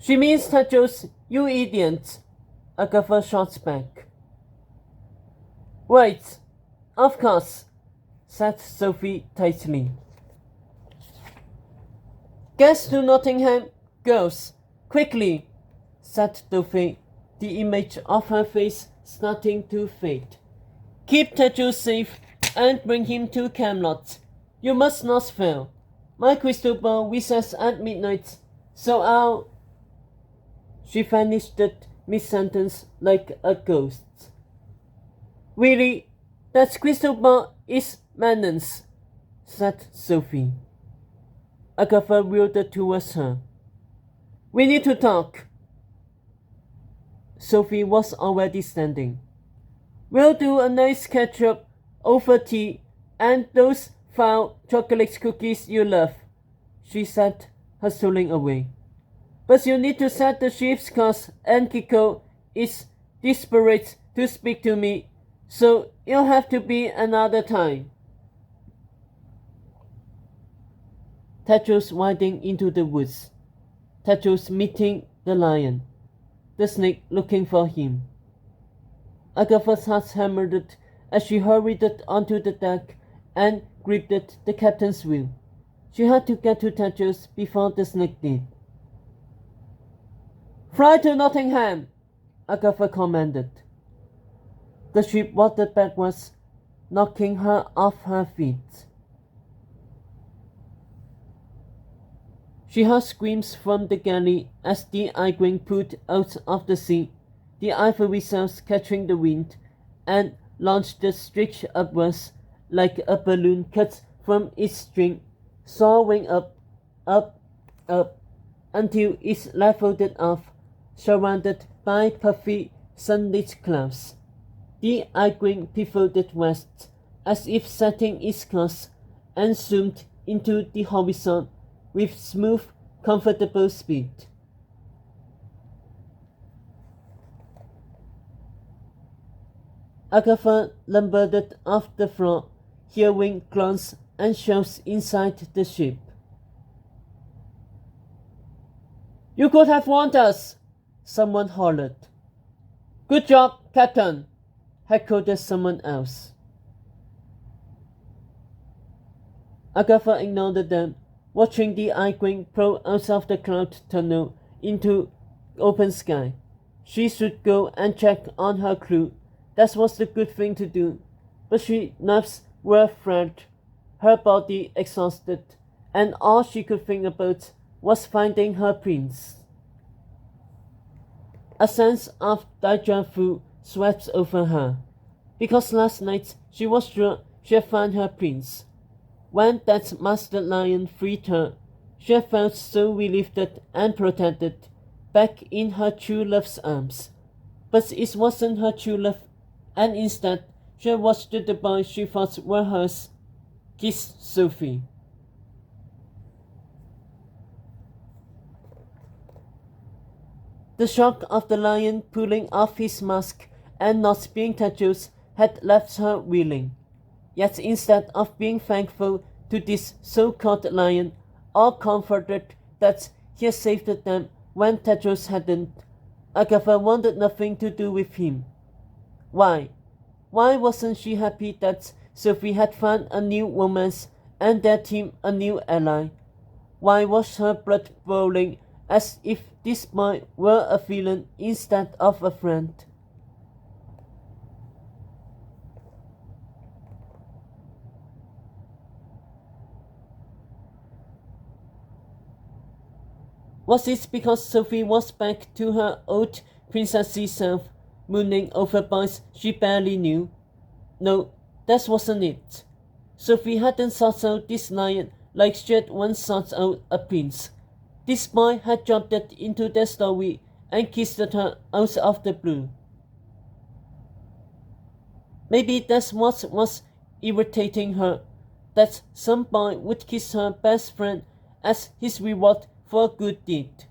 She means Tetros, you idiot, Agatha shot back. Right, of course, said Sophie tightly. Get to Nottingham, girls, quickly, said Dauphin, the image of her face starting to fade. Keep Tetros safe and bring him to Camelot. You must not fail. My crystal ball recesses at midnight, so I'll... She vanished that mid-sentence like a ghost. Really, that crystal ball is madness, said Sophie. Agatha wheeled towards her. We need to talk. Sophie was already standing. We'll do a nice catch-up over tea and those foul chocolate cookies you love, she said, hustling away. But you need to set the ship's course and Kiko is desperate to speak to me, so it'll have to be another time. Tetros wading into the woods. Tetros meeting the lion. The snake looking for him. Agatha's heart hammered as she hurried onto the deck and gripped the captain's wheel. She had to get to Tetros before the snake did. Fly to Nottingham, Agatha commanded. The ship watered backwards, knocking her off her feet. She heard screams from the galley as the Igreen pulled out of the sea, the ivory sails catching the wind, and launched the stretch upwards like a balloon cut from its string, soaring up, until it leveled off, surrounded by puffy, sunlit clouds. The Igreen pivoted west, as if setting its course, and zoomed into the horizon with smooth, comfortable speed. Agatha lumbered off the floor, hearing groans and shouts inside the ship. You could have warned us, someone hollered. Good job, Captain, echoed someone else. Agatha ignored them, watching the Igreen prow out of the cloud tunnel into open sky. She should go and check on her crew. That was the good thing to do. But her nerves were fried, her body exhausted, and all she could think about was finding her prince. A sense of déjà vu swept over her, because last night she was sure she had found her prince. When that master lion freed her, she felt so relieved and protected, back in her true love's arms. But it wasn't her true love, and instead she watched the boy she thought were hers kiss Sophie. The shock of the lion pulling off his mask and not being Tetros had left her reeling. Yet instead of being thankful to this so-called lion, or comforted that he had saved them when Tetros hadn't, Agatha wanted nothing to do with him. Why? Why wasn't she happy that Sophie had found a new romance and that him a new ally? Why was her blood boiling as if this boy were a villain instead of a friend? Was it because Sophie was back to her old princessy self, mooning over boys she barely knew? No, that wasn't it. Sophie hadn't sought out this lion like she had once sought out a prince. This boy had jumped into their story and kissed her out of the blue. Maybe that's what was irritating her, that some boy would kiss her best friend as his reward for a good deed.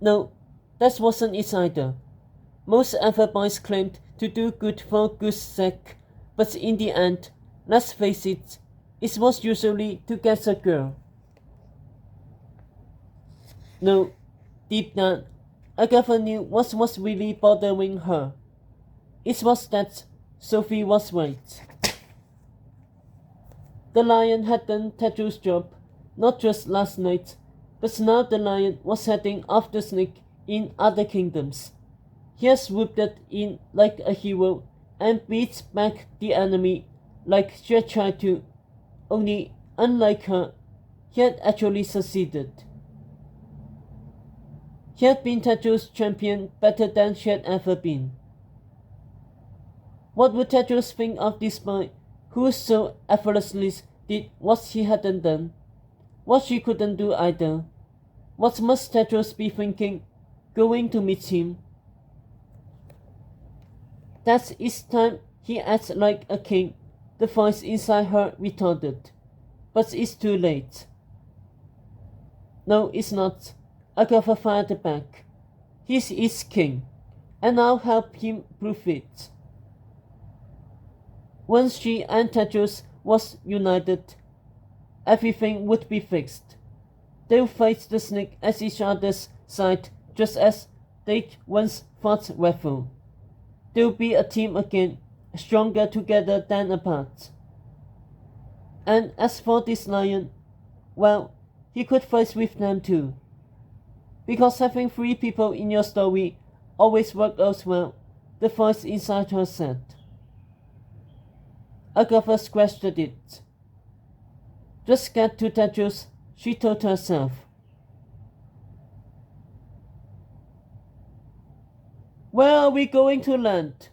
No, that wasn't it either. Most other boys claimed to do good for good's sake, but in the end, let's face it, it was usually to get a girl. No, Deep down, Agatha knew what was really bothering her. It was that Sophie was right. The lion had done Tetro's job, not just last night, but now the lion was heading after Snake in other kingdoms. He has swooped in like a hero and beat back the enemy like she had tried to, only, unlike her, he had actually succeeded. He had been Tetro's champion better than she had ever been. What would Tetros think of this boy who so effortlessly did what he hadn't done, what she couldn't do either? What must Tetros be thinking, going to meet him? That it's time he acts like a king, the voice inside her retorted. But it's too late. No, it's not. Agatha fired back. He is king, and I'll help him prove it. Once she and Tetros was united, everything would be fixed. They'll fight the snake at each other's side just as they once fought Raffle. They'll be a team again, stronger together than apart. And as for this lion, well, he could fight with them too. Because having 3 people in your story always worked out well, the voice inside her said. Agatha scratched at it. Just get to Tetros, she told herself. Where are we going to land?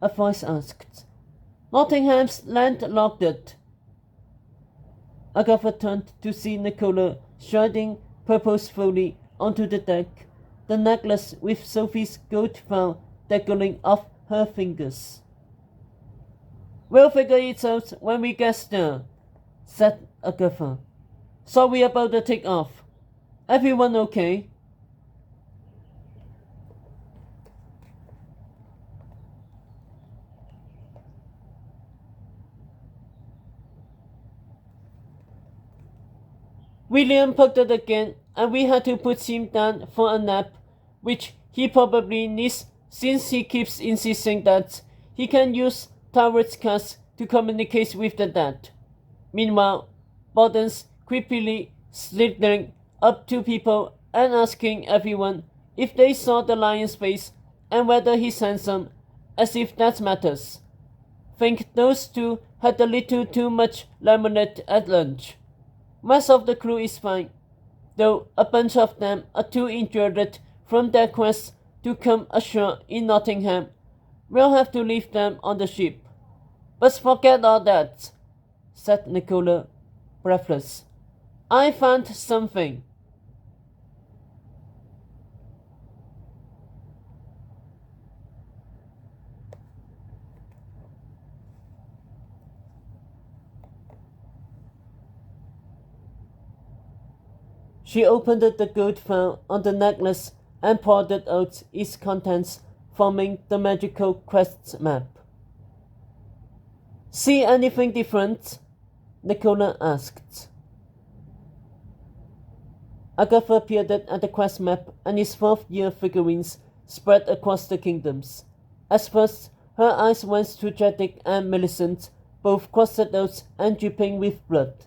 A voice asked. Nottingham's landlocked. Agatha turned to see Nicola striding purposefully onto the deck, the necklace with Sophie's gold fowl dangling off her fingers. We'll figure it out when we get there, said Agatha. Sorry about the take-off. Everyone okay? William poked it again, and we had to put him down for a nap, which he probably needs since he keeps insisting that he can use Tarot's cards to communicate with the dead. Meanwhile, Borden's creepily slithering up to people and asking everyone if they saw the lion's face and whether he's handsome, as if that matters. Think those two had a little too much lemonade at lunch. Most of the crew is fine, though a bunch of them are too injured from their quest to come ashore in Nottingham. We'll have to leave them on the ship. But forget all that, said Nicola, breathless. I found something. She opened the gold fowl on the necklace and poured out its contents, forming the magical quest map. See anything different? Nicola asked. Agatha peered at the quest map and its 4th-year figurines spread across the kingdoms. At first, her eyes went to Jeddick and Millicent, both crossed out and dripping with blood.